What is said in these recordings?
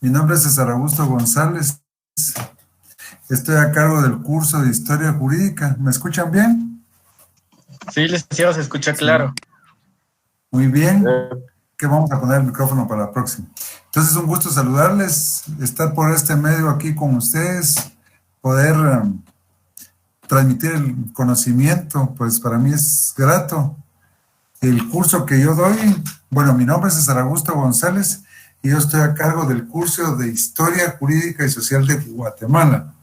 Mi nombre es César Augusto González. Estoy a cargo del curso de Historia Jurídica. ¿Me escuchan bien? Sí, licenciado, se escucha claro. Muy bien. Que vamos a poner el micrófono para la próxima. Entonces, un gusto saludarles, estar por este medio aquí con ustedes, poder transmitir el conocimiento, pues para mí es grato. El curso que yo doy, bueno, mi nombre es César Augusto González y yo estoy a cargo del curso de Historia Jurídica y Social de Guatemala.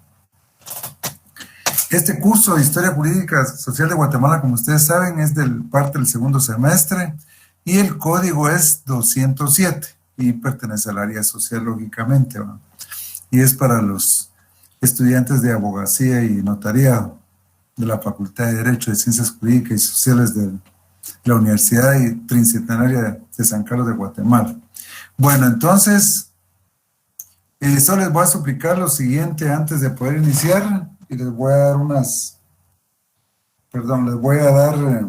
Este curso de Historia Jurídica Social de Guatemala, como ustedes saben, es parte del segundo semestre y el código es 207 y pertenece al área social, lógicamente, ¿no? Y es para los estudiantes de abogacía y notariado de la Facultad de Derecho, de Ciencias Jurídicas y Sociales de la Universidad Tricentenaria de San Carlos de Guatemala. Bueno, entonces, solo les voy a suplicar lo siguiente antes de poder iniciar y les voy a dar les voy a dar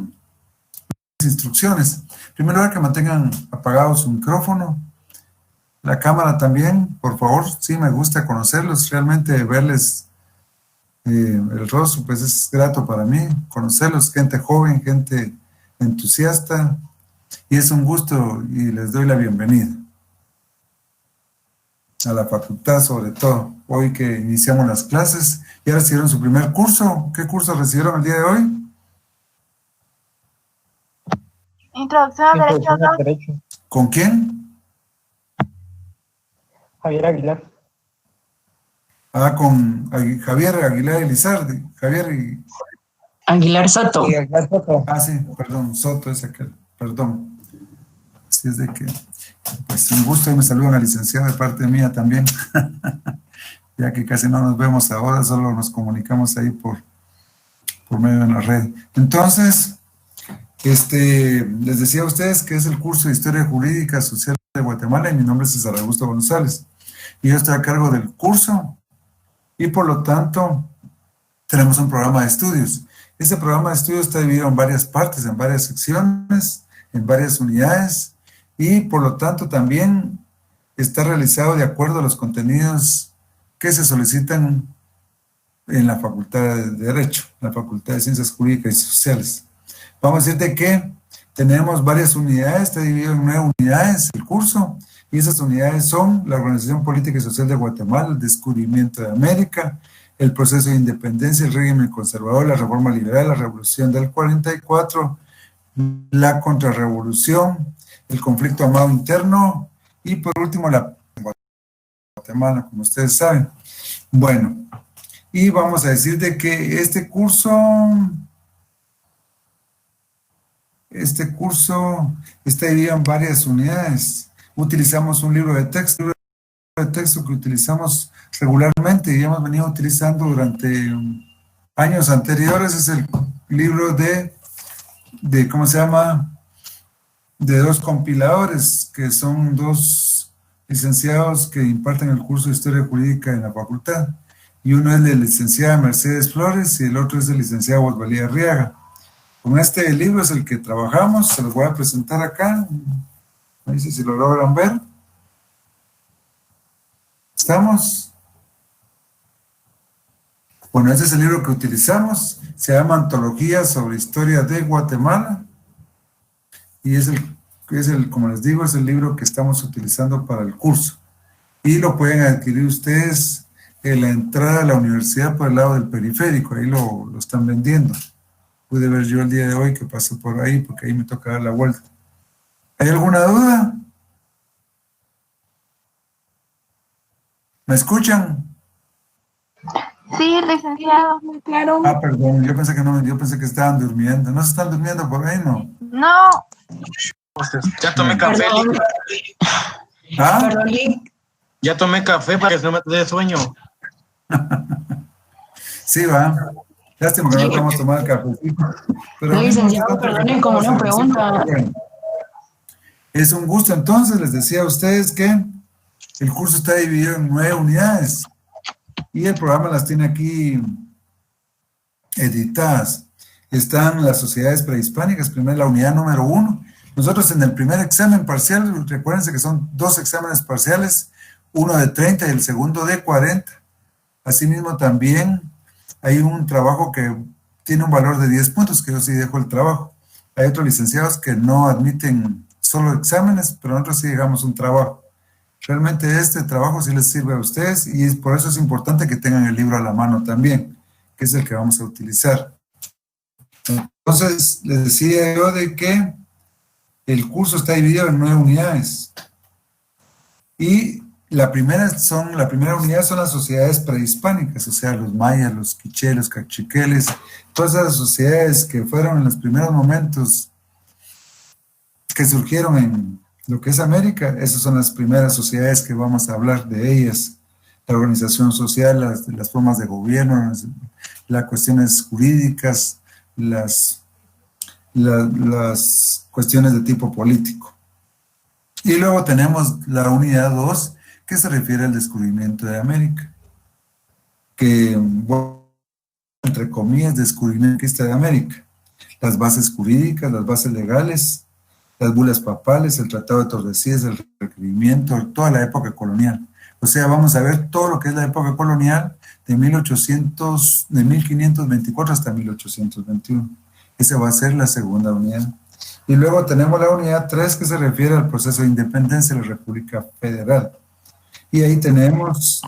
instrucciones. En primer lugar, que mantengan apagado su micrófono, la cámara también, por favor. Sí, me gusta conocerlos, realmente verles el rostro, pues es grato para mí, conocerlos, gente joven, gente entusiasta, y es un gusto y les doy la bienvenida a la facultad, sobre todo hoy que iniciamos las clases. ¿Ya recibieron su primer curso? ¿Qué curso recibieron el día de hoy? Introducción a Derecho. ¿Con quién? Javier Aguilar. Con Javier Aguilar Elizardi. Aguilar Soto. Sí, perdón, Soto es aquel, perdón. Así es de que, pues un gusto y me saludan a licenciado de parte mía también. Ya que casi no nos vemos ahora, solo nos comunicamos ahí por medio de la red. Entonces, les decía a ustedes que es el curso de Historia Jurídica Social de Guatemala y mi nombre es César Augusto González. Y yo estoy a cargo del curso y por lo tanto tenemos un programa de estudios. Este programa de estudios está dividido en varias partes, en varias secciones, en varias unidades y por lo tanto también está realizado de acuerdo a los contenidos que se solicitan en la Facultad de Derecho, la Facultad de Ciencias Jurídicas y Sociales. Vamos a decirte que tenemos varias unidades, está dividido en 9 unidades el curso, y esas unidades son la Organización Política y Social de Guatemala, el descubrimiento de América, el proceso de independencia, el régimen conservador, la reforma liberal, la revolución del 44, la contrarrevolución, el conflicto armado interno, y por último la Guatemala, como ustedes saben. Bueno, y vamos a decir de que este curso está dividido en varias unidades. Utilizamos un libro de texto que utilizamos regularmente y hemos venido utilizando durante años anteriores. Es el libro ¿cómo se llama? De 2 compiladores, que son 2 licenciados que imparten el curso de Historia Jurídica en la facultad. Y uno es de la licenciada Mercedes Flores y el otro es del licenciado Osvalía Arriaga. Con este libro es el que trabajamos, se los voy a presentar acá. No sé si lo logran ver. ¿Estamos? Bueno, este es el libro que utilizamos, se llama Antología sobre Historia de Guatemala y como les digo, es el libro que estamos utilizando para el curso. Y lo pueden adquirir ustedes en la entrada a la universidad por el lado del periférico, ahí lo están vendiendo. Pude ver yo el día de hoy que pasé por ahí, porque ahí me toca dar la vuelta. ¿Hay alguna duda? ¿Me escuchan? Sí, licenciado, muy claro. Perdón, yo pensé que estaban durmiendo. ¿No se están durmiendo por ahí, no? No. Ya tomé café. Perdón, Ya tomé café para que no me dé sueño. Sí, va. Lástima que no podemos tomar café. No, licenciado, perdone, como una pregunta. Bueno, es un gusto. Entonces, les decía a ustedes que el curso está dividido en 9 unidades y el programa las tiene aquí editadas. Están las sociedades prehispánicas, primero la unidad número 1. Nosotros en el primer examen parcial, recuérdense que son 2 exámenes parciales, uno de 30 y el segundo de 40. Asimismo, también hay un trabajo que tiene un valor de 10 puntos, que yo sí dejo el trabajo. Hay otros licenciados que no admiten solo exámenes, pero nosotros sí dejamos un trabajo. Realmente este trabajo sí les sirve a ustedes y por eso es importante que tengan el libro a la mano también, que es el que vamos a utilizar. Entonces, les decía yo de que el curso está dividido en 9 unidades. Y la primera unidad son las sociedades prehispánicas, o sea, los mayas, los quichés, los cachiqueles, todas esas sociedades que fueron en los primeros momentos que surgieron en lo que es América. Esas son las primeras sociedades que vamos a hablar de ellas. La organización social, las formas de gobierno, las cuestiones jurídicas, las cuestiones de tipo político. Y luego tenemos la unidad 2, que se refiere al descubrimiento de América, que, bueno, entre comillas, descubrimiento de América. Las bases jurídicas, las bases legales, las bulas papales, el Tratado de Tordesillas, el requerimiento, toda la época colonial. O sea, vamos a ver todo lo que es la época colonial de 1524 hasta 1821. Esa va a ser la segunda unidad. Y luego tenemos la unidad 3, que se refiere al proceso de independencia de la República Federal. Y ahí tenemos...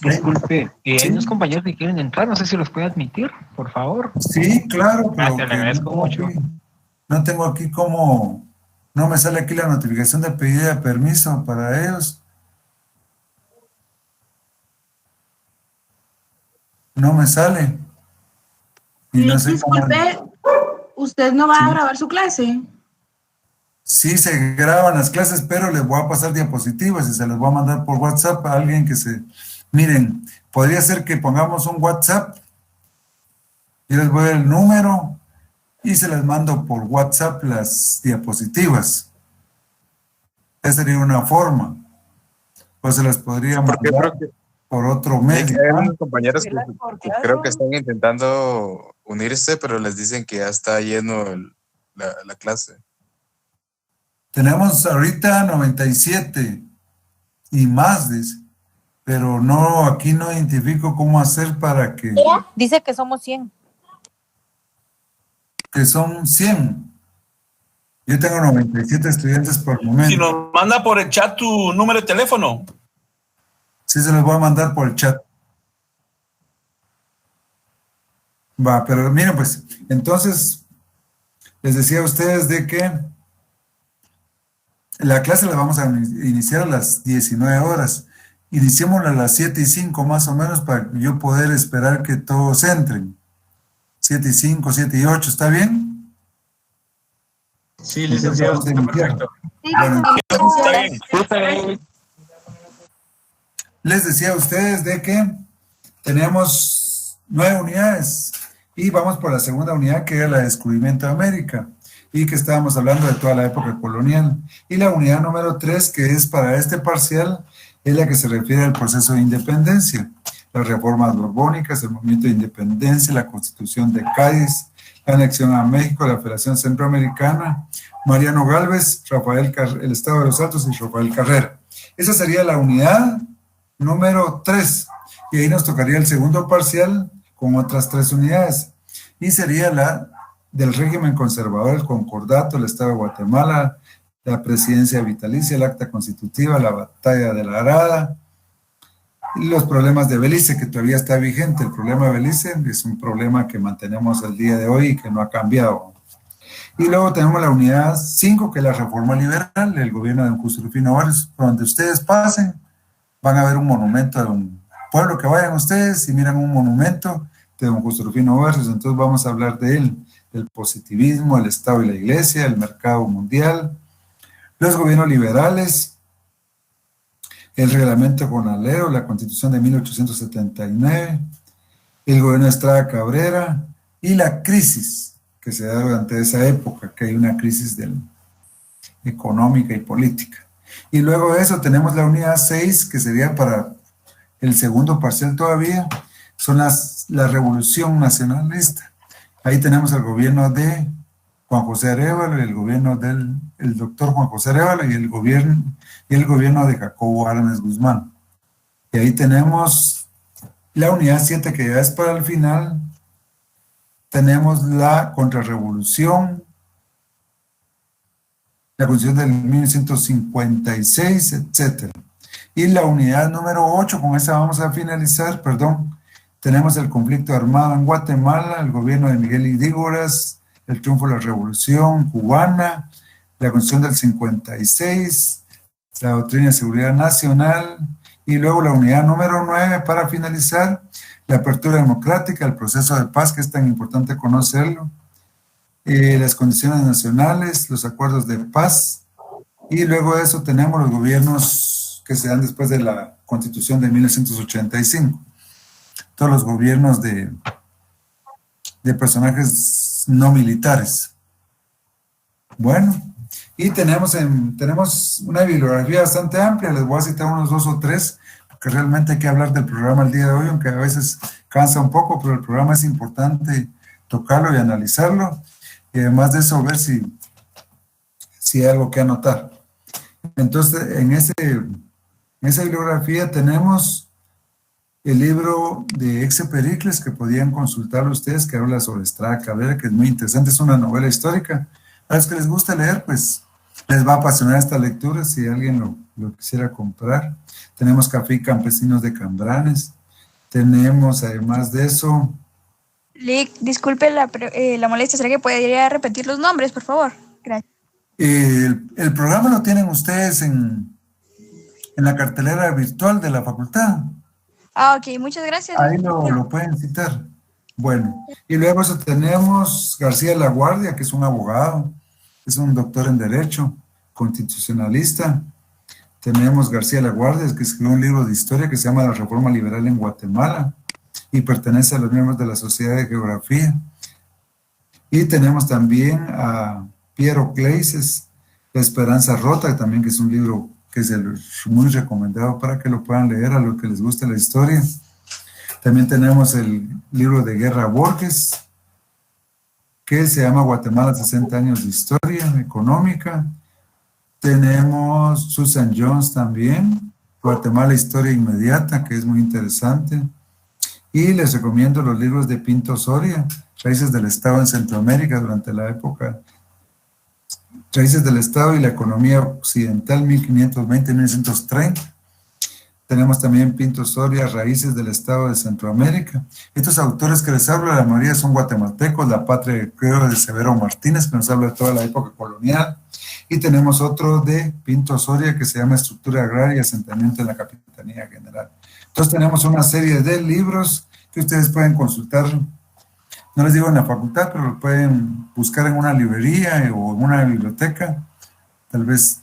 Disculpe, hay ¿sí? unos compañeros que quieren entrar, no sé si los puede admitir, por favor. Sí, claro, pero te agradezco mucho. No tengo aquí cómo... No me sale aquí la notificación de pedido de permiso para ellos. No me sale. Y no sé disculpe, ¿usted no va a grabar su clase? Sí, se graban las clases, pero les voy a pasar diapositivas y se les voy a mandar por WhatsApp a alguien que se... Miren, podría ser que pongamos un WhatsApp. Yo les voy a dar el número y se les mando por WhatsApp las diapositivas. Esa sería una forma. Pues se las podría mandar por otro medio. Hay unos compañeros que creo que están intentando unirse, pero les dicen que ya está lleno la clase. Tenemos ahorita 97 y más, dice, pero no, aquí no identifico cómo hacer para que... Dice que somos 100. Que son 100. Yo tengo 97 estudiantes por momento. Si nos manda por el chat tu número de teléfono. Sí, se los voy a mandar por el chat. Va, pero miren pues, entonces, les decía a ustedes de que la clase la vamos a iniciar a las 19 horas. Iniciémosla a las 7:05 más o menos para yo poder esperar que todos entren. 7:05, 7:08, ¿está bien? Sí, licenciado, está perfecto. Bueno, Está bien. les decía a ustedes de que tenemos 9 unidades y vamos por la segunda unidad, que era la de descubrimiento de América, y que estábamos hablando de toda la época colonial. Y la unidad número 3, que es para este parcial, es la que se refiere al proceso de independencia, las reformas borbónicas, el movimiento de independencia, la Constitución de Cádiz, la anexión a México, la Federación Centroamericana, Mariano Gálvez, el Estado de los Altos y Rafael Carrera. Esa sería la unidad número 3, y ahí nos tocaría el segundo parcial con otras 3 unidades, y sería la del régimen conservador, el concordato, el Estado de Guatemala, la presidencia vitalicia, el acta constitutiva, la batalla de la Arada, y los problemas de Belice, que todavía está vigente. El problema de Belice es un problema que mantenemos el día de hoy y que no ha cambiado. Y luego tenemos la unidad 5, que es la reforma liberal, el gobierno de don Justo Rufino Barrios. Por donde ustedes pasen, van a ver un monumento de un pueblo que vayan ustedes y miran un monumento de don Justo Rufino Barrios. Entonces vamos a hablar de él, el positivismo, el Estado y la Iglesia, el mercado mundial, los gobiernos liberales, el reglamento Conalero, la Constitución de 1879, el gobierno de Estrada Cabrera y la crisis que se da durante esa época, que hay una crisis económica y política. Y luego de eso tenemos la unidad 6, que sería para el segundo parcial todavía, son la Revolución Nacionalista. Ahí tenemos el gobierno de Juan José Arévalo, el gobierno del doctor Juan José Arévalo y el gobierno de Jacobo Arbenz Guzmán. Y ahí tenemos la unidad 7, que ya es para el final. Tenemos la contrarrevolución, la Constitución del 1956, etc. Y la unidad número 8, con esa vamos a finalizar, perdón. Tenemos el conflicto armado en Guatemala, el gobierno de Miguel Ydígoras, el triunfo de la revolución cubana, la Constitución del 56, la doctrina de seguridad nacional, y luego la unidad número 9 para finalizar, la apertura democrática, el proceso de paz, que es tan importante conocerlo, las condiciones nacionales, los acuerdos de paz, y luego de eso tenemos los gobiernos que se dan después de la Constitución de 1985. Todos los gobiernos de personajes no militares. Bueno, y tenemos una bibliografía bastante amplia, les voy a citar unos 2 o 3, porque realmente hay que hablar del programa el día de hoy, aunque a veces cansa un poco, pero el programa es importante tocarlo y analizarlo, y además de eso ver si hay algo que anotar. Entonces, en esa bibliografía tenemos el libro de Exe Pericles, que podían consultarlo ustedes, que habla sobre Estrada Cabrera, que es muy interesante, es una novela histórica. A los que les gusta leer, pues les va a apasionar esta lectura si alguien lo quisiera comprar. Tenemos Café y Campesinos de Cambranes. Tenemos, además de eso... Lick, disculpe la molestia, ¿será que podría repetir los nombres, por favor? Gracias. El programa lo tienen ustedes en la cartelera virtual de la facultad. Ah, ok, muchas gracias. Ahí lo pueden citar. Bueno, y luego eso tenemos García Laguardia, que es un abogado, es un doctor en Derecho, constitucionalista. Tenemos García Laguardia, que escribió un libro de historia que se llama La Reforma Liberal en Guatemala y pertenece a los miembros de la Sociedad de Geografía. Y tenemos también a Piero Cleises, La Esperanza Rota, también que es un libro que es muy recomendado para que lo puedan leer a los que les guste la historia. También tenemos el libro de Guerra Borges, que se llama Guatemala 60 años de historia económica. Tenemos Susan Jones también, Guatemala Historia Inmediata, que es muy interesante. Y les recomiendo los libros de Pinto Soria, Raíces del Estado en Centroamérica durante la época, Raíces del Estado y la Economía Occidental 1520-1930. Tenemos también Pinto Soria, Raíces del Estado de Centroamérica. Estos autores que les hablo, la mayoría son guatemaltecos, La Patria creo de Severo Martínez, que nos habla de toda la época colonial. Y tenemos otro de Pinto Soria que se llama Estructura Agraria y Asentamiento en la Capitanía General. Entonces tenemos una serie de libros que ustedes pueden consultar, no les digo en la facultad, pero lo pueden buscar en una librería o en una biblioteca, tal vez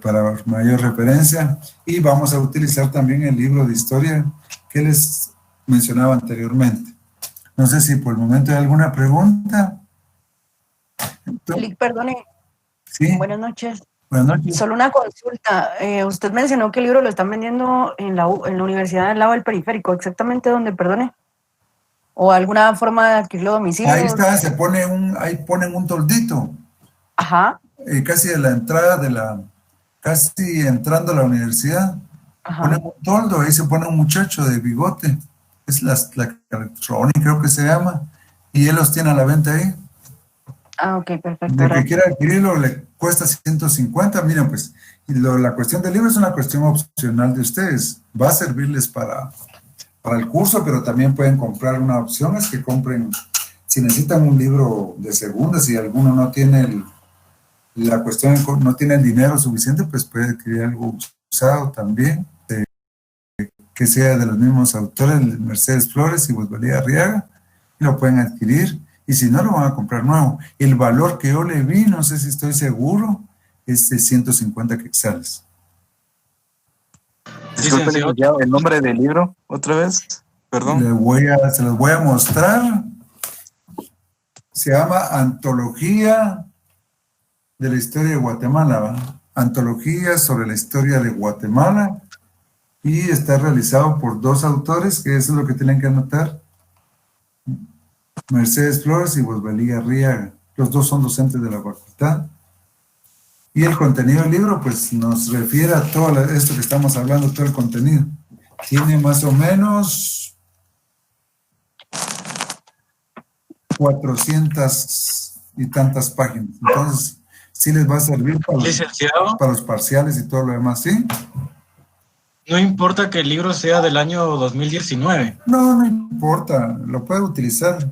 para mayor referencia, y vamos a utilizar también el libro de historia que les mencionaba anteriormente. No sé si por el momento hay alguna pregunta. Perdone. Sí. Buenas noches. Buenas noches. Solo una consulta. Usted mencionó que el libro lo están vendiendo en la universidad del lado del periférico. ¿Exactamente dónde, perdone? ¿O alguna forma de adquirirlo a domicilio? Ahí está, ahí ponen un toldito. Ajá. Casi de la entrada casi entrando a la universidad. Ajá. Ponen un toldo, ahí se pone un muchacho de bigote, es la electrónica creo que se llama, y él los tiene a la venta ahí. Ah, ok, perfecto. El que quiera adquirirlo le cuesta 150, miren pues, y la cuestión del libro es una cuestión opcional de ustedes, va a servirles para el curso, pero también pueden comprar una opción, es que compren, si necesitan un libro de segunda, si alguno no tiene la cuestión no tiene el dinero suficiente, pues puede adquirir algo usado también, que sea de los mismos autores, Mercedes Flores y Boswellia Arriaga, y lo pueden adquirir, y si no, lo van a comprar nuevo. El valor que yo le vi, no sé si estoy seguro, es de 150 quetzales. Disculpe, licenciado, el nombre del libro, otra vez, perdón. Se los voy a mostrar. Se llama Antología de la Historia de Guatemala, ¿va? Antología sobre la historia de Guatemala, y está realizado por 2 autores, que eso es lo que tienen que anotar, Mercedes Flores y Boswellia Arriaga. Los 2 son docentes de la facultad. Y el contenido del libro, pues, nos refiere a todo esto que estamos hablando, todo el contenido. Tiene más o menos 400 y tantas páginas. Entonces, sí les va a servir Licenciado, para los parciales y todo lo demás, ¿sí? no importa que el libro sea del año 2019. No, no importa, lo puede utilizar.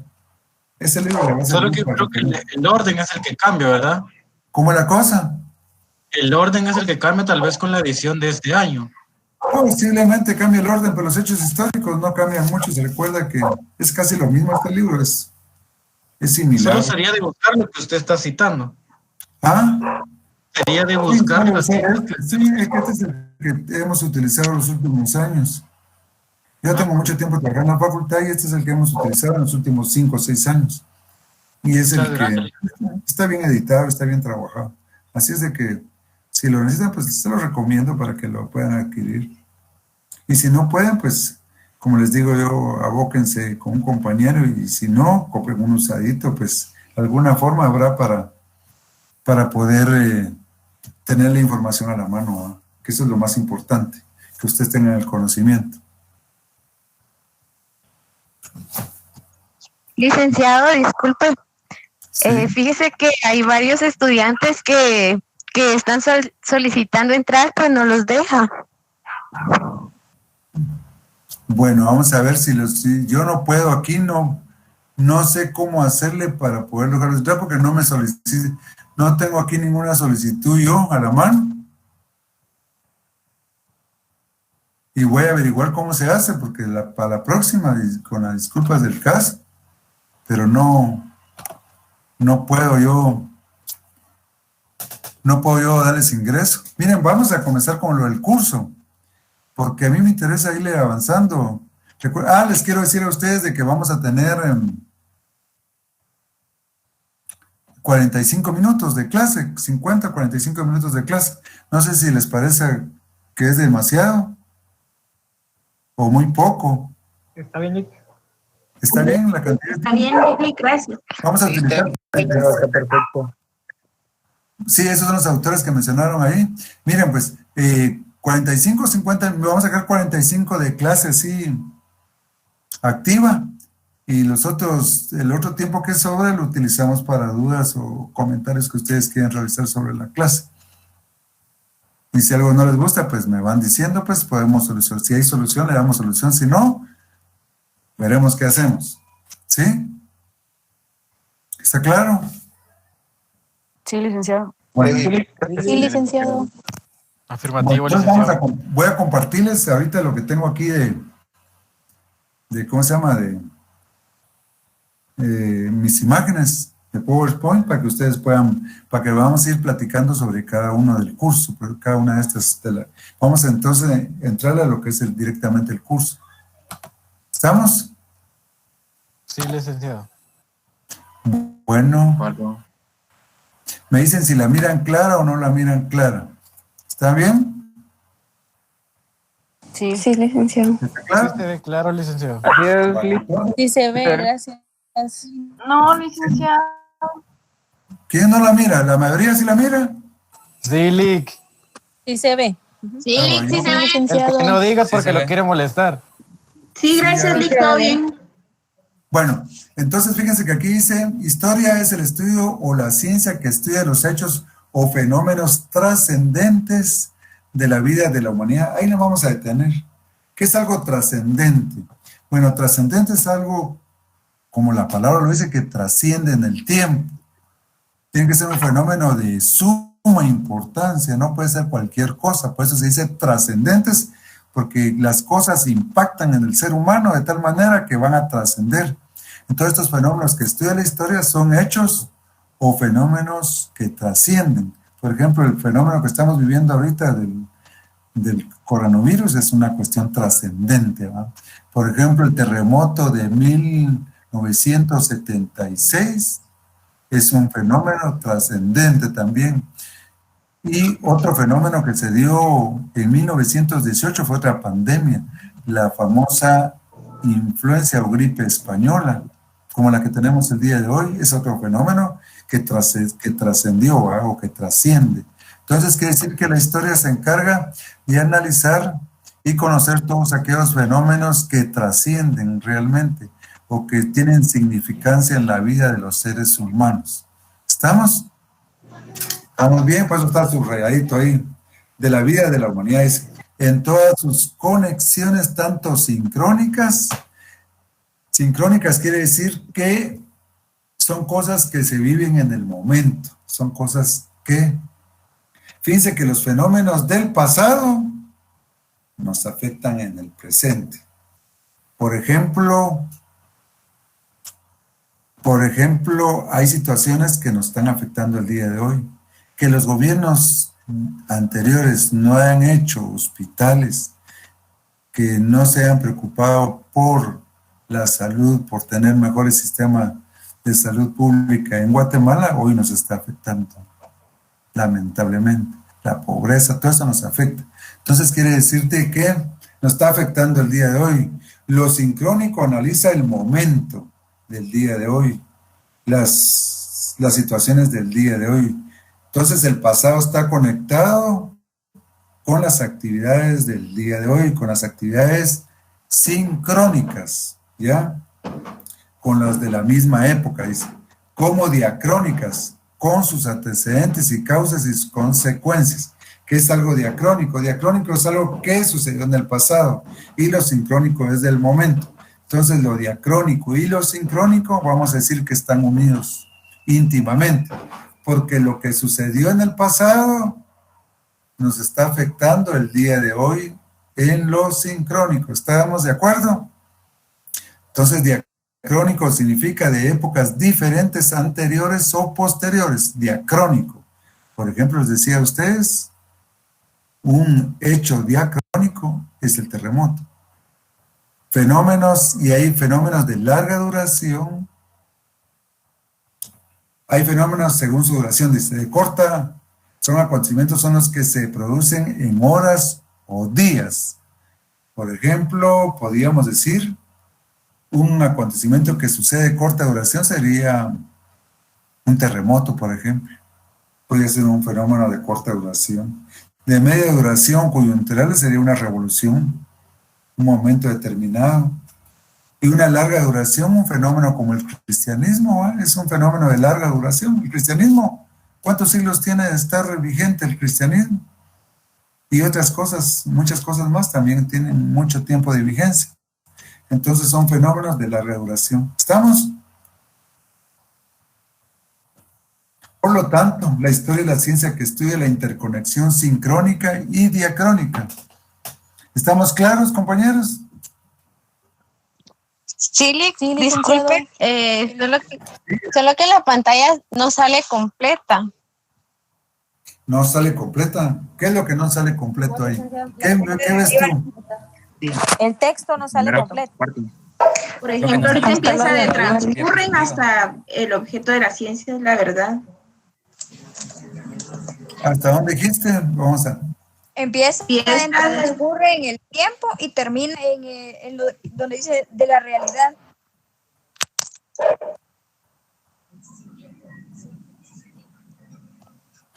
Ese libro le va a Solo servir que para creo que el orden es el que cambia, ¿verdad? ¿Cómo es la cosa? El orden es el que cambia tal vez con la edición de este año. Posiblemente cambie el orden, pero los hechos históricos no cambian mucho. Se recuerda que es casi lo mismo. Este libro es similar. Solo sería de buscar lo que usted está citando. ¿Ah? Sería de buscar Sí, las citas que sí, es que este es el que hemos utilizado los últimos años. Yo tengo mucho tiempo trabajando en la facultad y este es el que hemos utilizado en los últimos 5 o 6 años. Y es el que está bien editado, está bien trabajado. Así es de que si lo necesitan, pues se lo recomiendo para que lo puedan adquirir. Y si no pueden, pues, como les digo yo, abóquense con un compañero y si no, compren un usadito, pues, alguna forma habrá para poder tener la información a la mano, ¿no? Que eso es lo más importante, que ustedes tengan el conocimiento. Licenciado, disculpe. Sí. Fíjese que hay varios estudiantes que están solicitando entrar, pero no los deja. Bueno, vamos a ver si yo no puedo aquí, no sé cómo hacerle para poder lograrlo entrar porque no me solicite, no tengo aquí ninguna solicitud yo a la mano. Y voy a averiguar cómo se hace porque para la próxima, con las disculpas del caso, pero no puedo yo darles ingreso. Miren, vamos a comenzar con lo del curso, porque a mí me interesa irle avanzando. Les quiero decir a ustedes de que vamos a tener 45 minutos de clase, 50, 45 minutos de clase. No sé si les parece que es demasiado o muy poco. Está bien, Nick. ¿Está bien la cantidad? Está bien, Nick, gracias. Vamos a utilizar. Perfecto. Sí, esos son los autores que mencionaron ahí. Miren, pues, 45, 50, vamos a sacar 45 de clase así activa y el otro tiempo que sobra lo utilizamos para dudas o comentarios que ustedes quieran realizar sobre la clase. Y si algo no les gusta, pues me van diciendo, pues podemos solucionar. Si hay solución, le damos solución. Si no, veremos qué hacemos. ¿Sí? ¿Está claro? Sí, licenciado. Bueno, Sí, licenciado. Afirmativo, entonces licenciado. voy a compartirles ahorita lo que tengo aquí de ¿cómo se llama? Mis imágenes de PowerPoint para que ustedes para que vamos a ir platicando sobre cada uno del curso, cada una de estas. Vamos entonces a entrarle a lo que es directamente el curso. ¿Estamos? Sí, licenciado. Bueno. Me dicen si la miran clara o no la miran clara. ¿Está bien? Sí. Sí, licenciado. ¿Está claro? Sí, se ve claro, licenciado. Sí se ve, gracias. No, licenciado. ¿Quién no la mira? ¿La mayoría sí la mira? Sí, Lick. Sí se ve. Sí, Lick, sí se ve. Licenciado. Que no digas porque lo quiere molestar. Sí, gracias, Lick, todo bien. Bueno, entonces fíjense que aquí dice, historia es el estudio o la ciencia que estudia los hechos o fenómenos trascendentes de la vida de la humanidad. Ahí nos vamos a detener. ¿Qué es algo trascendente? Bueno, trascendente es algo, como la palabra lo dice, que trasciende en el tiempo. Tiene que ser un fenómeno de suma importancia, no puede ser cualquier cosa. Por eso se dice trascendentes, porque las cosas impactan en el ser humano de tal manera que van a trascender. Entonces estos fenómenos que estudia la historia son hechos o fenómenos que trascienden. Por ejemplo, el fenómeno que estamos viviendo ahorita del coronavirus es una cuestión trascendente, ¿va? Por ejemplo, el terremoto de 1976 es un fenómeno trascendente también. Y otro fenómeno que se dio en 1918 fue otra pandemia, la famosa influencia o gripe española, como la que tenemos el día de hoy, es otro fenómeno que trascendió o que trasciende. Entonces, quiere decir que la historia se encarga de analizar y conocer todos aquellos fenómenos que trascienden realmente o que tienen significancia en la vida de los seres humanos. ¿Estamos? ¿Estamos bien? Pues está subrayadito ahí. De la vida de la humanidad es en todas sus conexiones, tanto sincrónicas. Sincrónicas quiere decir que son cosas que se viven en el momento. Son cosas que... Fíjense que los fenómenos del pasado nos afectan en el presente. Por ejemplo, hay situaciones que nos están afectando el día de hoy. Que los gobiernos anteriores no han hecho hospitales, que no se han preocupado por la salud, por tener mejores sistemas de salud pública en Guatemala, hoy nos está afectando, lamentablemente. La pobreza, todo eso nos afecta. Entonces quiere decirte que nos está afectando el día de hoy. Lo sincrónico analiza el momento del día de hoy, las situaciones del día de hoy. Entonces el pasado está conectado con las actividades del día de hoy, con las actividades sincrónicas, ¿ya? Con las de la misma época, dice, como diacrónicas, con sus antecedentes y causas y sus consecuencias. ¿Qué es algo diacrónico? Diacrónico es algo que sucedió en el pasado y lo sincrónico es del momento. Entonces lo diacrónico y lo sincrónico vamos a decir que están unidos íntimamente, porque lo que sucedió en el pasado nos está afectando el día de hoy en lo sincrónico. ¿Estamos de acuerdo? Entonces diacrónico significa de épocas diferentes, anteriores o posteriores. Diacrónico. Por ejemplo, les decía a ustedes, un hecho diacrónico es el terremoto. Fenómenos, y hay fenómenos de larga duración. Hay fenómenos según su duración, dice, de corta, son acontecimientos, son los que se producen en horas o días. Por ejemplo, podríamos decir, un acontecimiento que sucede de corta duración sería un terremoto, por ejemplo. Podría ser un fenómeno de corta duración. De media duración coyuntural sería una revolución, un momento determinado. Y una larga duración, un fenómeno como el cristianismo, ¿eh? Es un fenómeno de larga duración. El cristianismo, ¿cuántos siglos tiene de estar vigente el cristianismo? Y otras cosas, muchas cosas más también tienen mucho tiempo de vigencia. Entonces son fenómenos de larga duración. ¿Estamos? Por lo tanto, la historia es la ciencia que estudia la interconexión sincrónica y diacrónica. ¿Estamos claros, compañeros? Sí, disculpe, solo que la pantalla no sale completa. No sale completa. ¿Qué es lo que no sale completo ahí? ¿Qué ves tú? El texto no sale completo. Por ejemplo, ahorita empieza de transcurren hasta el objeto de la ciencia es la verdad. ¿Hasta dónde dijiste? Vamos a... Empieza transcurre en el tiempo y termina en donde dice de la realidad.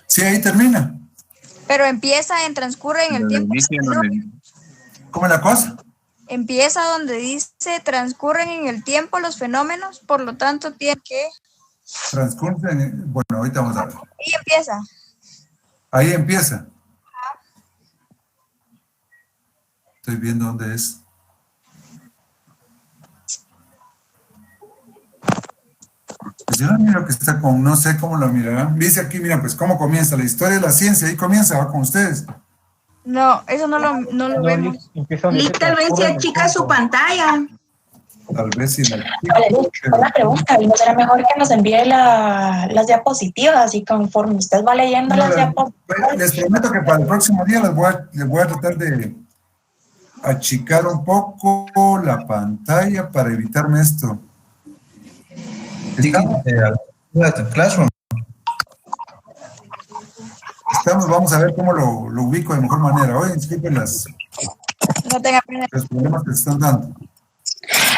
Sí, ahí termina. Pero empieza en transcurre en el tiempo. ¿Cómo es la cosa? Empieza donde dice transcurren en el tiempo los fenómenos, por lo tanto tiene que... Transcurren, bueno, ahorita vamos a ver. Ahí empieza. Ahí empieza. Estoy viendo dónde es. Pues yo no miro que está con, no sé cómo lo mirarán. Dice aquí, mira, pues cómo comienza la historia de la ciencia. Ahí comienza, va con ustedes. No, eso no lo vemos. Lick tal vez se achica su pantalla. Tal vez sí. Una pregunta, ¿no será mejor que nos envíe las diapositivas y conforme usted va leyendo las diapositivas? Les prometo que para el próximo día les voy a tratar de achicar un poco la pantalla para evitarme esto. Estamos, vamos a ver cómo lo ubico de mejor manera. Oye, disculpen los problemas que se están dando.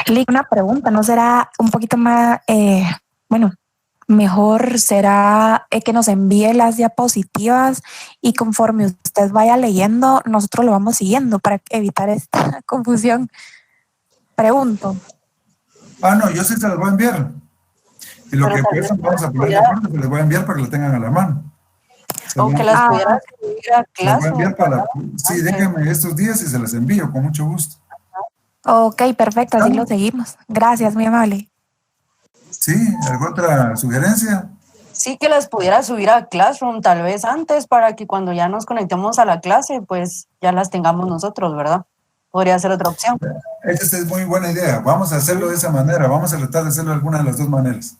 Lick, una pregunta, ¿no será un poquito más, mejor será que nos envíe las diapositivas y conforme usted vaya leyendo, nosotros lo vamos siguiendo para evitar esta confusión. Pregunto. No, yo sí se las voy a enviar. Y lo que piensan, vamos a poner de acuerdo, que les voy a enviar para que lo tengan a la mano. Aunque las pudiera subir a clase. Sí, déjenme estos días y se las envío con mucho gusto. Ok, perfecto, así lo seguimos. Gracias, muy amable. Sí, ¿alguna otra sugerencia? Sí, que las pudiera subir a Classroom tal vez antes para que cuando ya nos conectemos a la clase, pues ya las tengamos nosotros, ¿verdad? Podría ser otra opción. Esa es muy buena idea. Vamos a hacerlo de esa manera. Vamos a tratar de hacerlo de alguna de las dos maneras.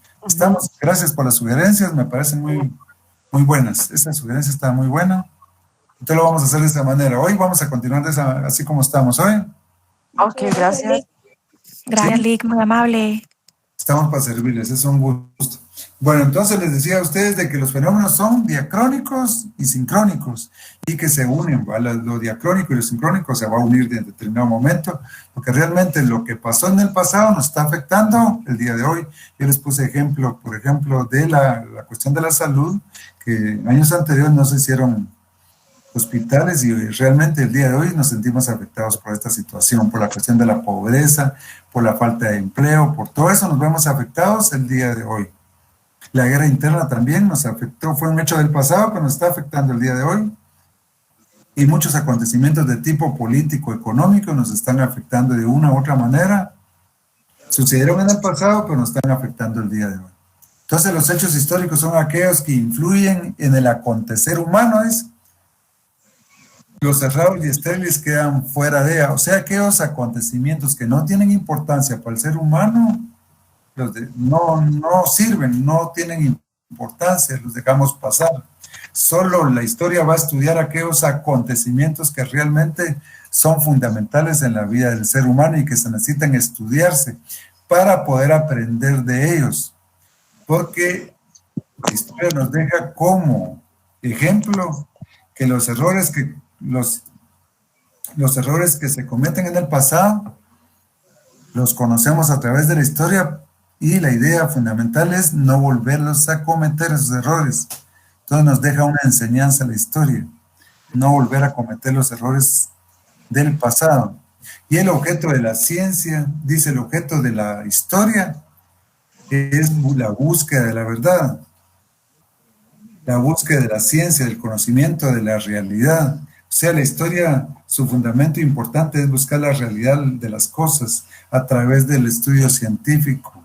Gracias por las sugerencias, me parecen muy buenas. Esta sugerencia está muy buena. Entonces lo vamos a hacer de esa manera. Hoy vamos a continuar así como estamos hoy. Ok, gracias. Gracias, Lick, muy amable. Estamos para servirles, es un gusto. Bueno, entonces les decía a ustedes de que los fenómenos son diacrónicos y sincrónicos y que se unen, ¿vale? Lo diacrónico y lo sincrónico se va a unir en determinado momento, porque realmente lo que pasó en el pasado nos está afectando el día de hoy. Yo les puse ejemplo, por ejemplo, de la cuestión de la salud, que en años anteriores no se hicieron hospitales y realmente el día de hoy nos sentimos afectados por esta situación, por la cuestión de la pobreza, por la falta de empleo, por todo eso nos vemos afectados el día de hoy. La guerra interna también nos afectó, fue un hecho del pasado, pero nos está afectando el día de hoy. Y muchos acontecimientos de tipo político, económico, nos están afectando de una u otra manera. Sucedieron en el pasado, pero nos están afectando el día de hoy. Entonces los hechos históricos son aquellos que influyen en el acontecer humano, es los cerrados y estériles quedan fuera de ella. O sea, aquellos acontecimientos que no tienen importancia para el ser humano, no sirven, no tienen importancia, los dejamos pasar. Solo la historia va a estudiar aquellos acontecimientos que realmente son fundamentales en la vida del ser humano y que se necesitan estudiarse para poder aprender de ellos. Porque la historia nos deja como ejemplo que los errores que se cometen en el pasado los conocemos a través de la historia y la idea fundamental es no volverlos a cometer esos errores. Entonces nos deja una enseñanza la historia, no volver a cometer los errores del pasado. Y el objeto de la ciencia, dice el objeto de la historia, es la búsqueda de la verdad, la búsqueda de la ciencia, del conocimiento de la realidad. O sea, la historia, su fundamento importante es buscar la realidad de las cosas a través del estudio científico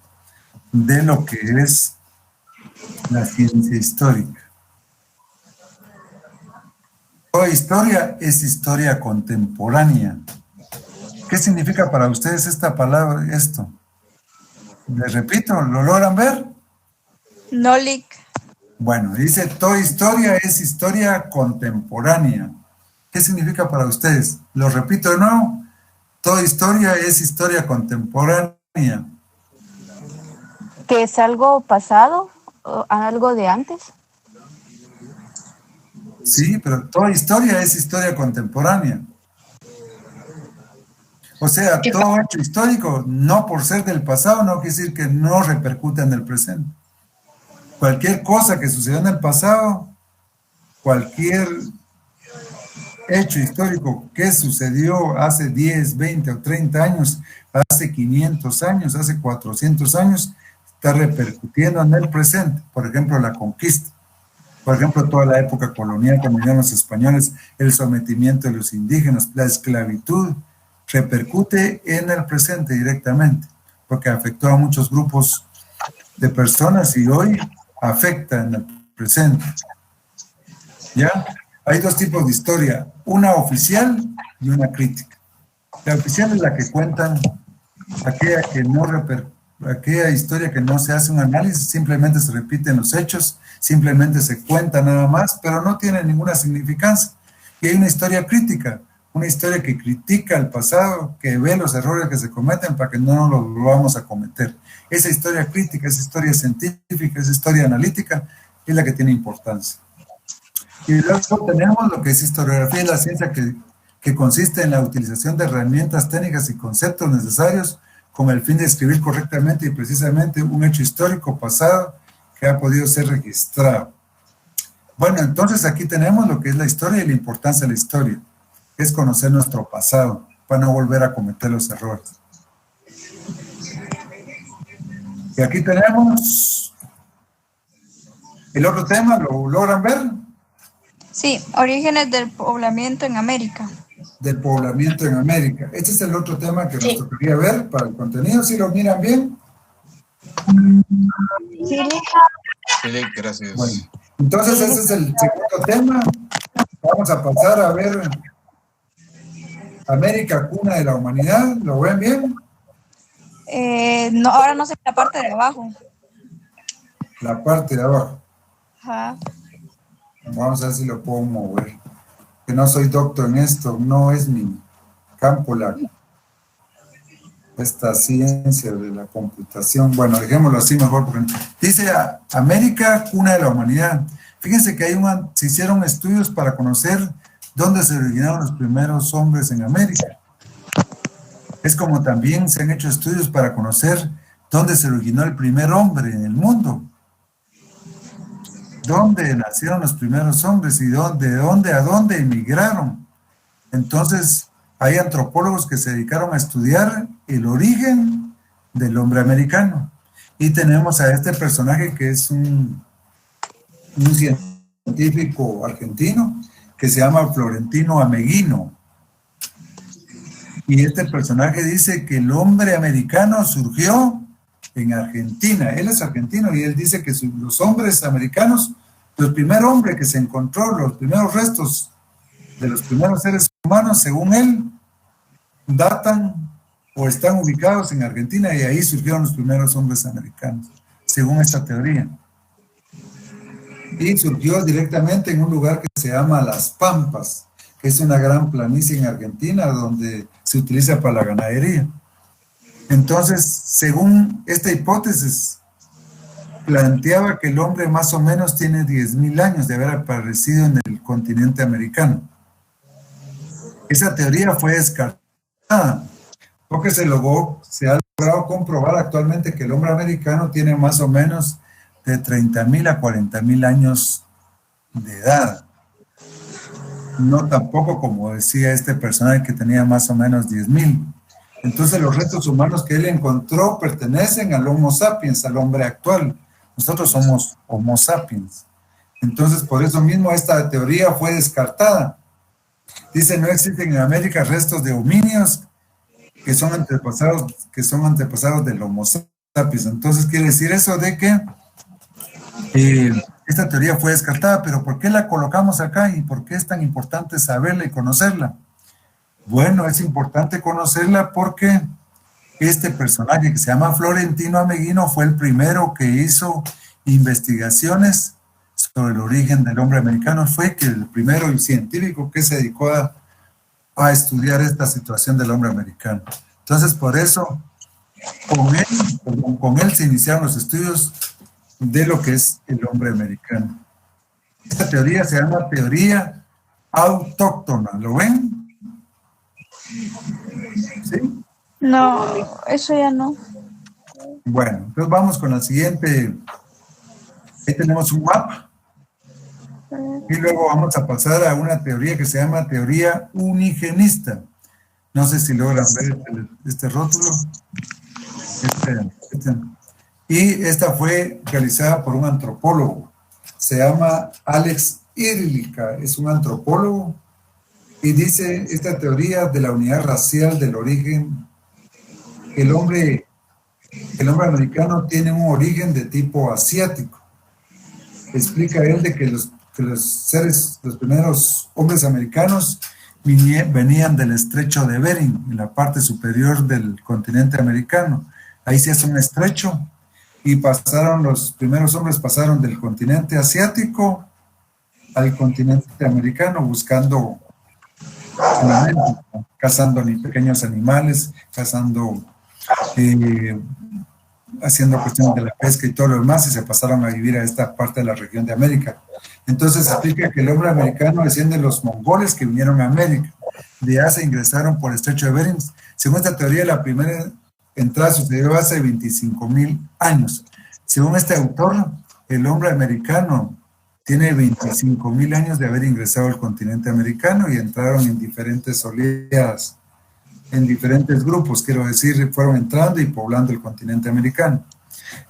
de lo que es la ciencia histórica. Toda historia es historia contemporánea. ¿Qué significa para ustedes esta palabra, esto? Les repito, ¿lo logran ver? No, Lick. Bueno, dice, toda historia es historia contemporánea. ¿Qué significa para ustedes? Lo repito de nuevo, toda historia es historia contemporánea. ¿Que es algo pasado o algo de antes? Sí, pero toda historia es historia contemporánea. O sea, todo hecho histórico, no por ser del pasado, no quiere decir que no repercuta en el presente. Cualquier cosa que sucedió en el pasado, cualquier hecho histórico que sucedió hace 10, 20 o 30 años, hace 500 años, hace 400 años, está repercutiendo en el presente. Por ejemplo, la conquista. Por ejemplo, toda la época colonial que vinieron los españoles, el sometimiento de los indígenas, la esclavitud, repercute en el presente directamente, porque afectó a muchos grupos de personas y hoy afecta en el presente. ¿Ya? Hay dos tipos de historia, una oficial y una crítica. La oficial es la que cuentan aquella historia que no se hace un análisis, simplemente se repiten los hechos, simplemente se cuenta nada más, pero no tiene ninguna significancia. Y hay una historia crítica, una historia que critica el pasado, que ve los errores que se cometen para que no los volvamos a cometer. Esa historia crítica, esa historia científica, esa historia analítica es la que tiene importancia. Y luego tenemos lo que es historiografía, la ciencia que consiste en la utilización de herramientas técnicas y conceptos necesarios con el fin de escribir correctamente y precisamente un hecho histórico pasado que ha podido ser registrado. Bueno, entonces aquí tenemos lo que es la historia y la importancia de la historia, que es conocer nuestro pasado para no volver a cometer los errores. Y aquí tenemos el otro tema, ¿lo logran ver? Sí, orígenes del poblamiento en América. Del poblamiento en América. Este es el otro tema que nos tocaría ver para el contenido. ¿Sí lo miran bien? Sí, gracias. Bueno, entonces ese es el segundo tema. Vamos a pasar a ver América, cuna de la humanidad. ¿Lo ven bien? No, ahora no sé la parte de abajo. La parte de abajo. Ajá. Vamos a ver si lo puedo mover. Que no soy doctor en esto, no es mi campo esta ciencia de la computación. Bueno, dejémoslo así mejor, porque dice América, cuna de la humanidad. Fíjense que se hicieron estudios para conocer dónde se originaron los primeros hombres en América. Es como también se han hecho estudios para conocer dónde se originó el primer hombre en el mundo. Dónde nacieron los primeros hombres y de dónde a dónde emigraron. Entonces, hay antropólogos que se dedicaron a estudiar el origen del hombre americano. Y tenemos a este personaje que es un científico argentino que se llama Florentino Ameghino. Y este personaje dice que el hombre americano surgió en Argentina. Él es argentino y él dice que los hombres americanos, el primer hombre que se encontró, los primeros restos de los primeros seres humanos, según él, datan o están ubicados en Argentina y ahí surgieron los primeros hombres americanos, según esta teoría. Y surgió directamente en un lugar que se llama Las Pampas, que es una gran planicie en Argentina donde se utiliza para la ganadería. Entonces, según esta hipótesis, planteaba que el hombre más o menos tiene 10.000 años de haber aparecido en el continente americano. Esa teoría fue descartada, porque se ha logrado comprobar actualmente que el hombre americano tiene más o menos de 30.000 a 40.000 años de edad. No tampoco como decía este personaje que tenía más o menos 10.000. Entonces los restos humanos que él encontró pertenecen al Homo sapiens, al hombre actual. Nosotros somos Homo sapiens. Entonces por eso mismo esta teoría fue descartada. Dice, no existen en América restos de homínidos que son antepasados del Homo sapiens. Entonces quiere decir eso de que esta teoría fue descartada, pero ¿por qué la colocamos acá y por qué es tan importante saberla y conocerla? Bueno, es importante conocerla porque este personaje que se llama Florentino Ameghino fue el primero que hizo investigaciones sobre el origen del hombre americano. Fue el primero científico que se dedicó a estudiar esta situación del hombre americano. Entonces, por eso, con él se iniciaron los estudios de lo que es el hombre americano. Esta teoría se llama teoría autóctona. ¿Lo ven? ¿Sí? No, eso ya no. Bueno, entonces vamos con la siguiente. Ahí tenemos un mapa. Y luego vamos a pasar a una teoría que se llama teoría unigenista. No sé si logran ver este rótulo. Y esta fue realizada por un antropólogo. Se llama Alex Irlica, es un antropólogo. Y dice esta teoría de la unidad racial del origen, que el hombre americano tiene un origen de tipo asiático. Explica él de que los primeros hombres americanos venían del estrecho de Bering, en la parte superior del continente americano. Ahí se hace un estrecho y los primeros hombres pasaron del continente asiático al continente americano buscando alimentos, cazando pequeños animales, haciendo cuestiones de la pesca y todo lo demás, y se pasaron a vivir a esta parte de la región de América. Entonces se explica que el hombre americano desciende de los mongoles que vinieron a América. De Asia ingresaron por el estrecho de Bering. Según esta teoría, la primera entrada sucedió hace 25.000 años. Según este autor, el hombre americano tiene 25.000 años de haber ingresado al continente americano y entraron en diferentes oleadas, en diferentes grupos, quiero decir, fueron entrando y poblando el continente americano.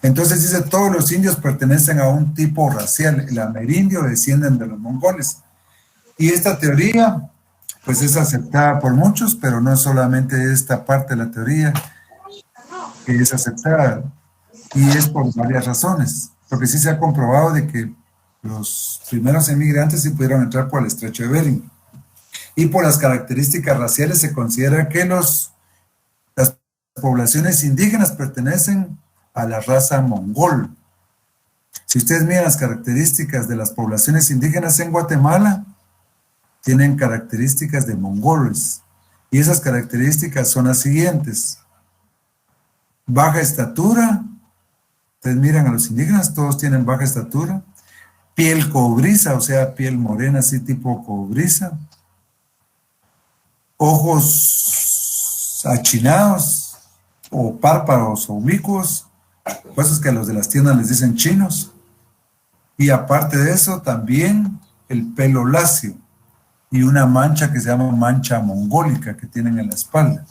Entonces dice, todos los indios pertenecen a un tipo racial, el amerindio descienden de los mongoles. Y esta teoría, pues es aceptada por muchos, pero no solamente esta parte de la teoría que es aceptada, y es por varias razones, porque sí se ha comprobado de que los primeros emigrantes sí pudieron entrar por el estrecho de Bering. Y por las características raciales se considera que las poblaciones indígenas pertenecen a la raza mongol. Si ustedes miran las características de las poblaciones indígenas en Guatemala, tienen características de mongoles. Y esas características son las siguientes. Baja estatura. Ustedes miran a los indígenas, todos tienen baja estatura. Piel cobriza, o sea, piel morena, así tipo cobriza. Ojos achinados o párpados oblicuos, pues es que a los de las tiendas les dicen chinos. Y aparte de eso, también el pelo lacio y una mancha que se llama mancha mongólica que tienen en la espalda.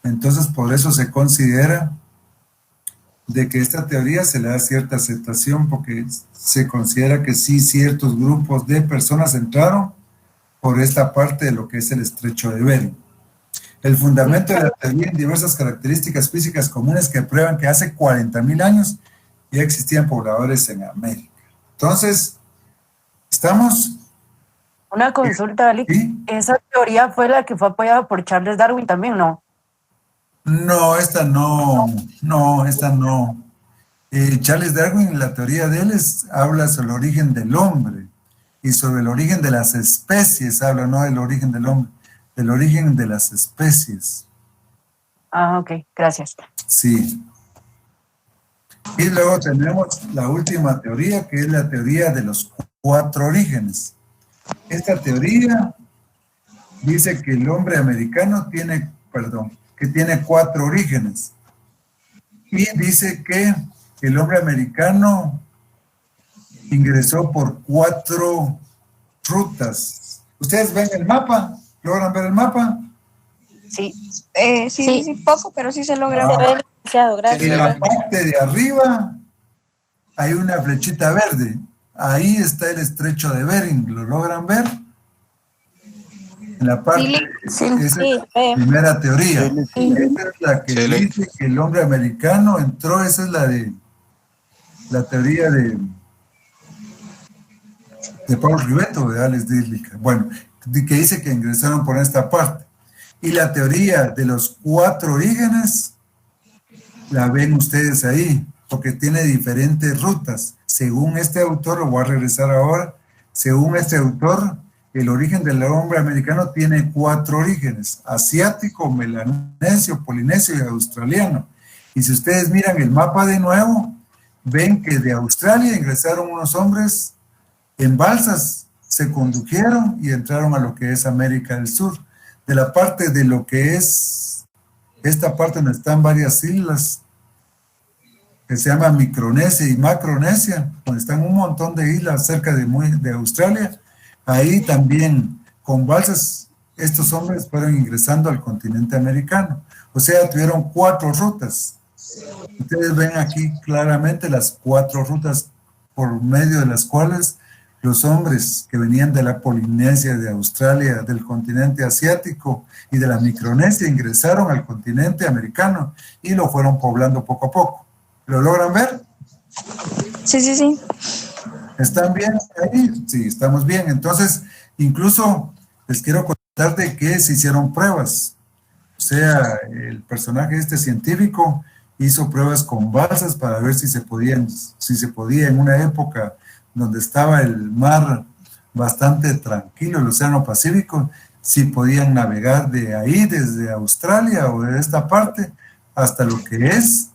Entonces, por eso se considera de que esta teoría se le da cierta aceptación, porque se considera que sí ciertos grupos de personas entraron por esta parte de lo que es el estrecho de Bering. El fundamento de la teoría en diversas características físicas comunes que prueban que hace 40.000 años ya existían pobladores en América. Entonces, ¿estamos? Una consulta, Ali. ¿Sí? ¿Esa teoría fue la que fue apoyada por Charles Darwin también, no? No, esta no. No, esta no. Charles Darwin, la teoría de él habla sobre el origen del hombre y sobre el origen de las especies, habla, no del origen del hombre, del origen de las especies. Ah, ok, gracias. Sí. Y luego tenemos la última teoría, que es la teoría de los 4 orígenes. Esta teoría dice que el hombre americano tiene 4 orígenes. Y dice que el hombre americano ingresó por 4 rutas. ¿Ustedes ven el mapa? ¿Logran ver el mapa? Sí. Sí, poco, pero sí se logra ver. En la parte de arriba hay una flechita verde. Ahí está el estrecho de Bering. ¿Lo logran ver? En la parte, esa es la primera teoría. Esa es la que dice que el hombre americano entró, esa es la teoría de Paul Rivetto, de Alex Dirlich. Bueno, que dice que ingresaron por esta parte. Y la teoría de los 4 orígenes, la ven ustedes ahí, porque tiene diferentes rutas. Según este autor, lo voy a regresar ahora, según este autor, el origen del hombre americano tiene 4 orígenes: asiático, melanesio, polinesio y australiano. Y si ustedes miran el mapa de nuevo, ven que de Australia ingresaron unos hombres en balsas, se condujeron y entraron a lo que es América del Sur. De la parte de lo que es esta parte donde están varias islas, que se llama Micronesia y Macronesia, donde están un montón de islas cerca de Australia, ahí también con balsas estos hombres fueron ingresando al continente americano. O sea, tuvieron 4 rutas. Ustedes ven aquí claramente las 4 rutas por medio de las cuales los hombres que venían de la Polinesia, de Australia, del continente asiático y de la Micronesia ingresaron al continente americano y lo fueron poblando poco a poco. ¿Lo logran ver? Sí. ¿Están bien ahí? Sí, estamos bien. Entonces, incluso les quiero contar de que se hicieron pruebas. O sea, el personaje científico hizo pruebas con balsas para ver si se podía en una época donde estaba el mar bastante tranquilo, el Océano Pacífico, si podían navegar de ahí, desde Australia o de esta parte, hasta lo que es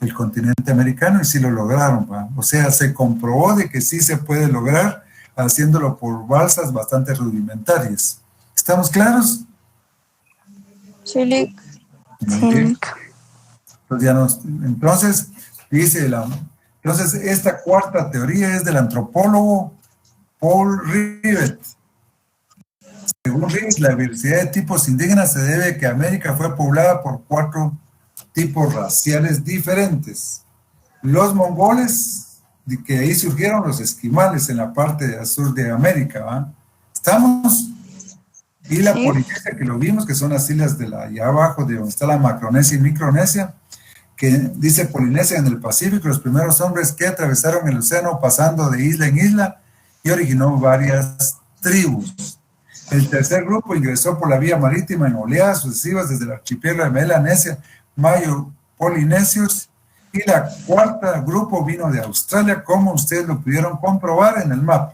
el continente americano, y sí lo lograron, ¿va? O sea, se comprobó de que sí se puede lograr haciéndolo por balsas bastante rudimentarias. ¿Estamos claros? Sí. Entonces, dice Entonces, esta cuarta teoría es del antropólogo Paul Rivet. Según Rivet, la diversidad de tipos indígenas se debe a que América fue poblada por 4 tipos raciales diferentes. Los mongoles, de que ahí surgieron los esquimales en la parte sur de América, ¿va? ¿Estamos? Y la Polinesia, que lo vimos, que son las islas de allá abajo, de donde está la Macronesia y Micronesia, que dice Polinesia en el Pacífico, los primeros hombres que atravesaron el océano pasando de isla en isla y originó varias tribus. El tercer grupo ingresó por la vía marítima en oleadas sucesivas desde el archipiélago de Melanesia, Mayo-Polinesios, y la cuarta grupo vino de Australia, como ustedes lo pudieron comprobar en el mapa.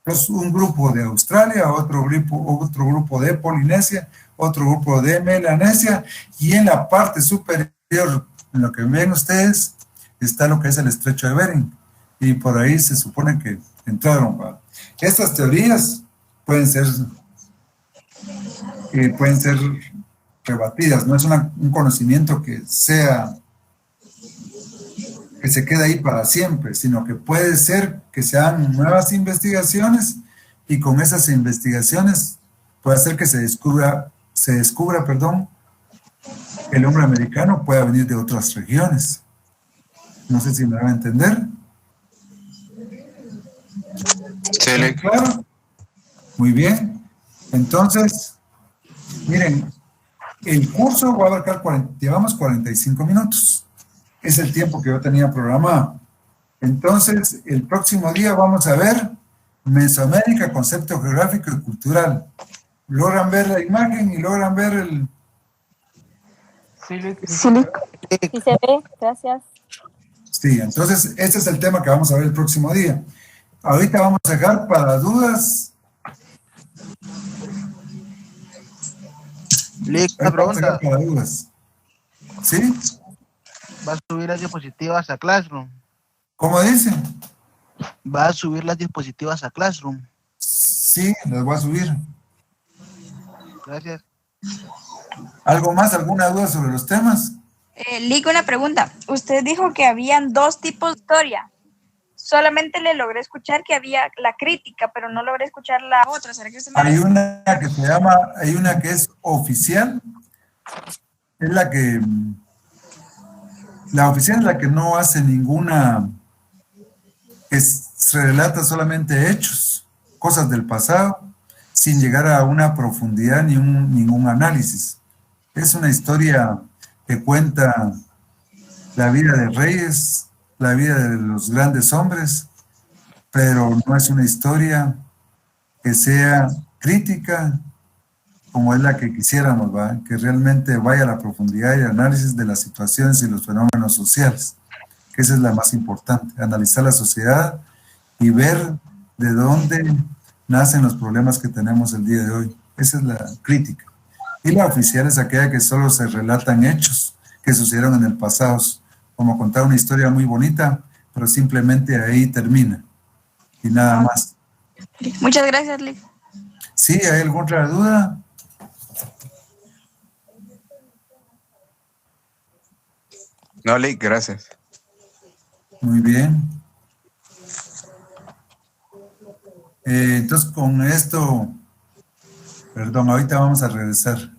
Entonces, un grupo de Australia, otro grupo de Polinesia, otro grupo de Melanesia, y en la parte superior, en lo que ven ustedes, está lo que es el estrecho de Bering, y por ahí se supone que entraron. Estas teorías pueden ser rebatidas, no es un conocimiento que se quede ahí para siempre, sino que puede ser que se hagan nuevas investigaciones y con esas investigaciones puede ser que se descubra, que el hombre americano pueda venir de otras regiones. No sé si me van a entender. Sí, claro. Muy bien. Entonces, miren, el curso va a abarcar llevamos 45 minutos. Es el tiempo que yo tenía programado. Entonces, el próximo día vamos a ver Mesoamérica, concepto geográfico y cultural. ¿Logran ver la imagen y logran ver el...? Sí, Sí se ve, gracias. Sí, entonces este es el tema que vamos a ver el próximo día. Ahorita vamos a dejar para dudas. Una pregunta. Para dudas. ¿Sí? ¿Va a subir las diapositivas a Classroom? ¿Cómo dicen? ¿Va a subir las diapositivas a Classroom? Sí, las voy a subir. Gracias. ¿Algo más? ¿Alguna duda sobre los temas? Lick, una pregunta. Usted dijo que habían 2 tipos de historia. Solamente le logré escuchar que había la crítica, pero no logré escuchar la otra. ¿Será que usted me... Hay una que es oficial. Es la que... La oficial es la que no hace ninguna... se relata solamente hechos, cosas del pasado, sin llegar a una profundidad ni ningún análisis. Es una historia que cuenta la vida de reyes, la vida de los grandes hombres, pero no es una historia que sea crítica como es la que quisiéramos, ¿va? Que realmente vaya a la profundidad y análisis de las situaciones y los fenómenos sociales, que esa es la más importante, analizar la sociedad y ver de dónde nacen los problemas que tenemos el día de hoy. Esa es la crítica. Y la oficial es aquella que solo se relatan hechos que sucedieron en el pasado, como contar una historia muy bonita, pero simplemente ahí termina y nada más. Muchas gracias, Lick. ¿Sí? ¿Hay alguna otra duda? No, Lick, gracias. Muy bien. Entonces, con esto, perdón, ahorita vamos a regresar.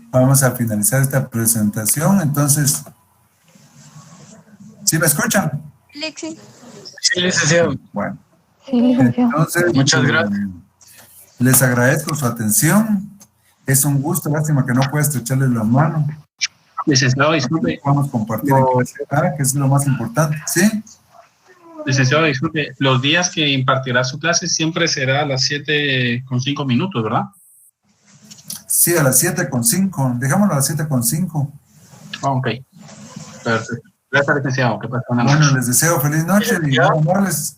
Vamos a finalizar esta presentación, entonces, ¿sí me escuchan? Sí. Sí, licenciado. Bueno, Sí, licenciado. entonces, Muchas gracias. Les agradezco su atención. Es un gusto, lástima que no pueda estrecharles la mano. Licenciado, disculpe. Vamos a compartir en clase, que es lo más importante, ¿sí? Licenciado, disculpe. Los días que impartirá su clase siempre será a las 7:05, ¿verdad? Sí, a las 7:05. Dejámoslo a las 7:05. Ok. Perfecto. Gracias, licenciado. Que pase una noche. Bueno, les deseo feliz noche y muy amables.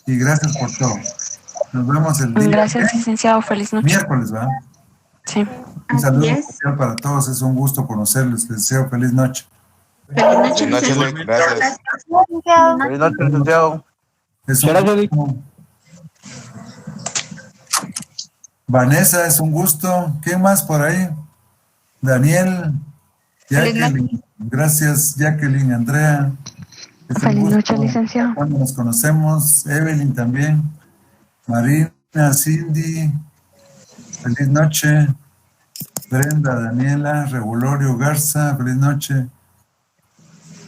Y gracias por todo. Nos vemos el día. Gracias, licenciado. Feliz noche. Miércoles, ¿verdad? Sí. Un saludo especial para todos. Es un gusto conocerles. Les deseo feliz noche. Feliz noche, Lic. Gracias. Feliz noche, licenciado. Es un gusto. Vanessa, es un gusto. ¿Quién más por ahí? Daniel, Jacqueline. Gracias, Jacqueline, Andrea. Feliz noche, licenciado. Cuando nos conocemos, Evelyn también. Marina, Cindy. Feliz noche. Brenda, Daniela, Regulorio, Garza, feliz noche.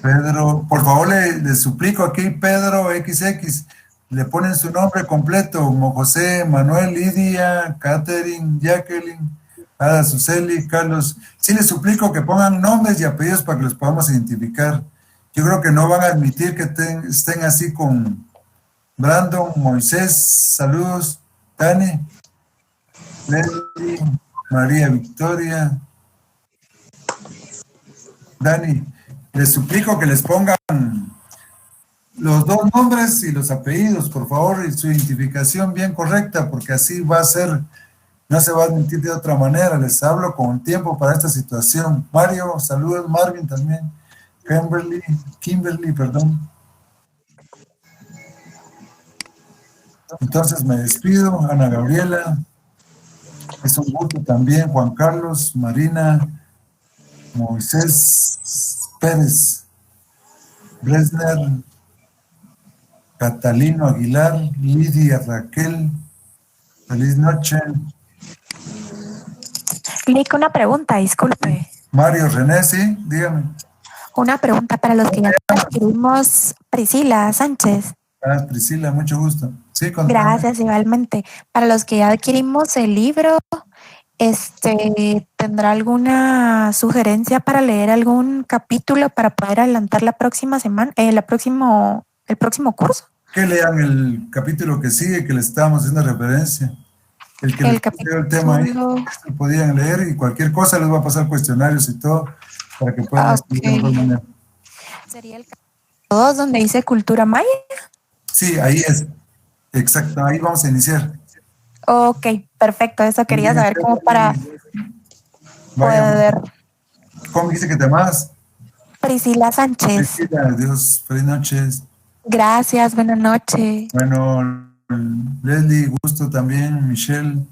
Pedro, por favor le suplico aquí, Pedro XX, le ponen su nombre completo, como José, Manuel, Lidia, Catherine, Jacqueline, Ada Suseli, Carlos. Sí les suplico que pongan nombres y apellidos para que los podamos identificar. Yo creo que no van a admitir que estén así con Brandon, Moisés, saludos, Dani, Leslie, María Victoria, Dani. Les suplico que les pongan los dos nombres y los apellidos, por favor, y su identificación bien correcta, porque así va a ser, no se va a admitir de otra manera. Les hablo con tiempo para esta situación. Mario, saludos, Marvin también, Kimberly, perdón. Entonces me despido, Ana Gabriela, es un gusto también, Juan Carlos, Marina, Moisés Pérez, Bresner, Catalino Aguilar, Lidia Raquel, feliz noche. Lic, una pregunta, disculpe. Mario René, sí, dígame. Una pregunta para los que ya adquirimos. Priscila Sánchez. Priscila, mucho gusto. Sí, gracias, igualmente. Para los que ya adquirimos el libro, ¿tendrá alguna sugerencia para leer algún capítulo para poder adelantar la próxima semana, el próximo curso? Que lean el capítulo que sigue, que le estábamos haciendo referencia. El que el tema ahí, lo podían leer y cualquier cosa les va a pasar cuestionarios y todo para que puedan estudiar de otra manera. ¿Sería el capítulo 2 donde dice cultura maya? Sí, ahí es. Exacto, ahí vamos a iniciar. Ok, perfecto. Eso quería saber como para poder... ¿Cómo dice que te llamas? Priscila Sánchez. Priscila, Dios, feliz noches. Gracias, buenas noches. Bueno, Leslie, gusto también, Michelle.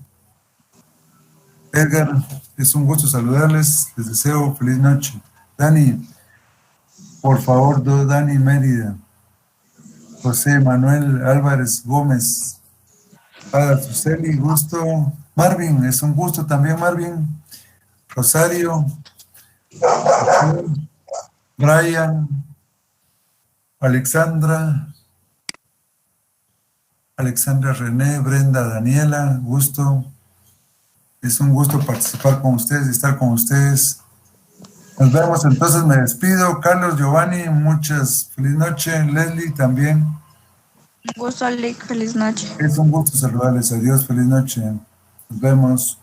Edgar, es un gusto saludarles. Les deseo feliz noche. Dani, por favor, Dani Mérida. José Manuel Álvarez Gómez. Ada Suseli, gusto. Marvin, es un gusto también, Marvin. Rosario. Brian. Alexandra René, Brenda, Daniela, gusto. Es un gusto participar con ustedes y estar con ustedes. Nos vemos, entonces me despido. Carlos, Giovanni, feliz noche. Leslie también. Un gusto, Lic, feliz noche. Es un gusto saludarles. Adiós, feliz noche. Nos vemos.